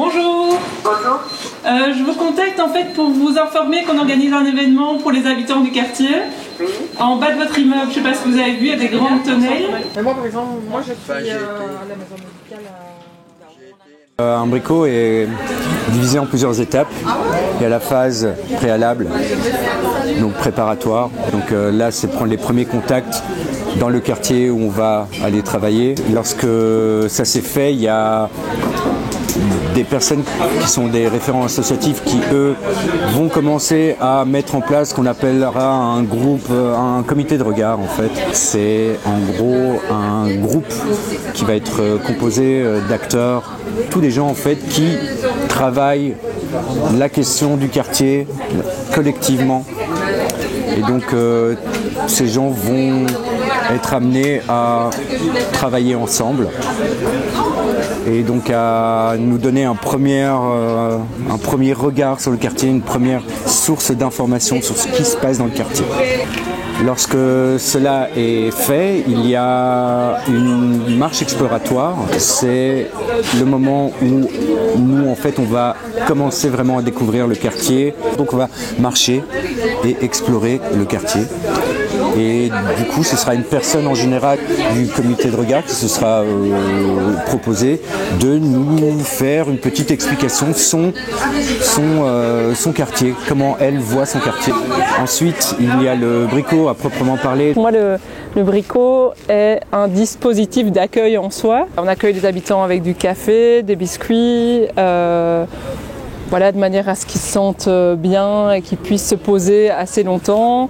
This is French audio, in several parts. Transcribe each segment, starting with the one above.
Bonjour. Bonjour. Je vous contacte en fait pour vous informer qu'on organise un événement pour les habitants du quartier. Oui. En bas de votre immeuble, je ne sais pas si vous avez vu, il y a des grandes tonnelles. Moi par exemple, je suis à la maison médicale Un bricot est divisé en plusieurs étapes. Il y a la phase préalable, donc préparatoire. Donc là, c'est prendre les premiers contacts dans le quartier où on va aller travailler. Lorsque ça s'est fait, il y a des personnes qui sont des référents associatifs qui, eux, vont commencer à mettre en place ce qu'on appellera un groupe, un comité de regard en fait. C'est en gros un groupe qui va être composé d'acteurs, tous les gens en fait qui travaillent la question du quartier collectivement. Et donc ces gens vont être amenés à travailler ensemble et donc à nous donner un premier regard sur le quartier, une première source d'information sur ce qui se passe dans le quartier. Lorsque cela est fait, il y a une marche exploratoire. C'est le moment où nous, en fait, on va commencer vraiment à découvrir le quartier. Donc on va marcher et explorer le quartier. Et du coup, ce sera une personne en général du comité de regard qui se sera proposé de nous faire une petite explication de son quartier, comment elle voit son quartier. Ensuite, il y a le bricot à proprement parler. Pour moi, le bricot est un dispositif d'accueil en soi. On accueille les habitants avec du café, des biscuits, voilà, de manière à ce qu'ils se sentent bien et qu'ils puissent se poser assez longtemps.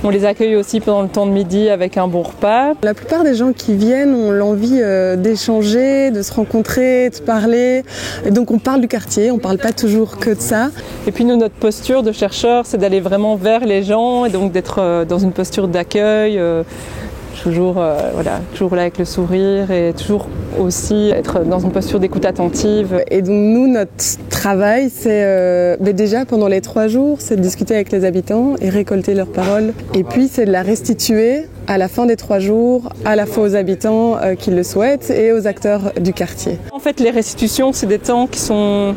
On les accueille aussi pendant le temps de midi avec un bon repas. La plupart des gens qui viennent ont l'envie d'échanger, de se rencontrer, de parler. Et donc on parle du quartier, on ne parle pas toujours que de ça. Et puis nous, notre posture de chercheur, c'est d'aller vraiment vers les gens et donc d'être dans une posture d'accueil. Toujours là avec le sourire et toujours aussi être dans une posture d'écoute attentive. Et donc nous, notre travail, c'est déjà pendant les 3 jours, c'est de discuter avec les habitants et récolter leurs paroles. Et puis c'est de la restituer à la fin des 3 jours, à la fois aux habitants qui le souhaitent et aux acteurs du quartier. En fait, les restitutions, c'est des temps qui sont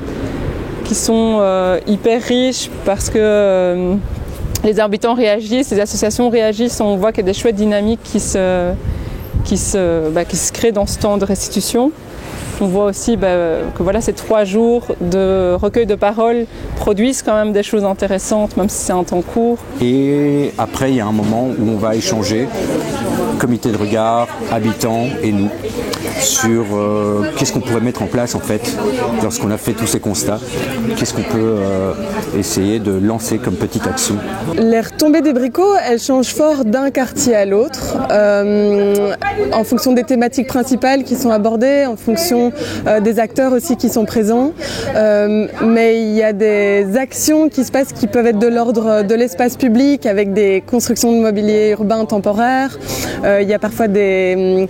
hyper riches parce que les habitants réagissent, les associations réagissent, on voit qu'il y a des chouettes dynamiques qui se créent dans ce temps de restitution. On voit aussi que voilà, ces 3 jours de recueil de paroles produisent quand même des choses intéressantes, même si c'est un temps court. Et après, il y a un moment où on va échanger, comité de regard, habitants et nous, sur qu'est-ce qu'on pourrait mettre en place en fait lorsqu'on a fait tous ces constats, qu'est-ce qu'on peut essayer de lancer comme petite action. Les retombées des bricots, elles changent fort d'un quartier à l'autre, en fonction des thématiques principales qui sont abordées, en fonction des acteurs aussi qui sont présents, mais il y a des actions qui se passent qui peuvent être de l'ordre de l'espace public avec des constructions de mobilier urbain temporaire. Il y a parfois il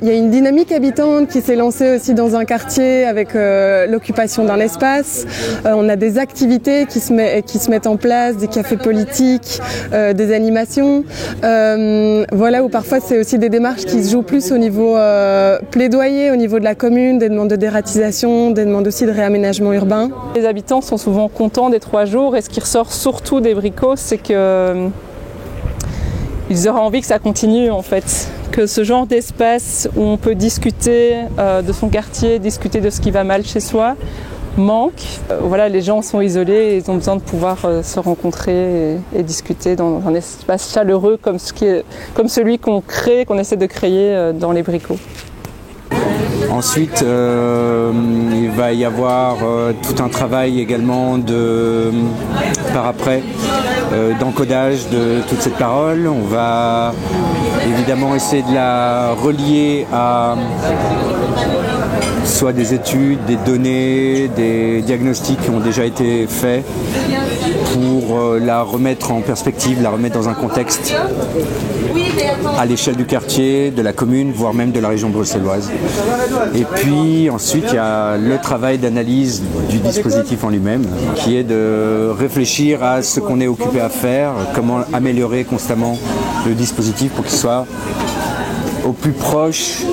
y a une dynamique habitante qui s'est lancée aussi dans un quartier avec l'occupation d'un espace. On a des activités qui se mettent en place, des cafés politiques, des animations. Voilà, où parfois c'est aussi des démarches qui se jouent plus au niveau plaidoyer, au niveau de la commune, des demandes de dératisation, des demandes aussi de réaménagement urbain. Les habitants sont souvent contents des 3 jours et ce qui ressort surtout des bricots, c'est que ils auraient envie que ça continue en fait, que ce genre d'espace où on peut discuter de son quartier, discuter de ce qui va mal chez soi, manque. Voilà, les gens sont isolés et ils ont besoin de pouvoir se rencontrer et discuter dans un espace chaleureux comme celui qu'on essaie de créer dans les bricots. Ensuite, il va y avoir tout un travail également par après d'encodage de toute cette parole. On va évidemment essayer de la relier à soit des études, des données, des diagnostics qui ont déjà été faits pour la remettre en perspective, la remettre dans un contexte à l'échelle du quartier, de la commune, voire même de la région bruxelloise. Et puis ensuite, il y a le travail d'analyse du dispositif en lui-même, qui est de réfléchir à ce qu'on est occupé à faire, comment améliorer constamment le dispositif pour qu'il soit au plus proche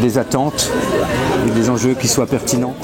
des attentes et des enjeux qui soient pertinents.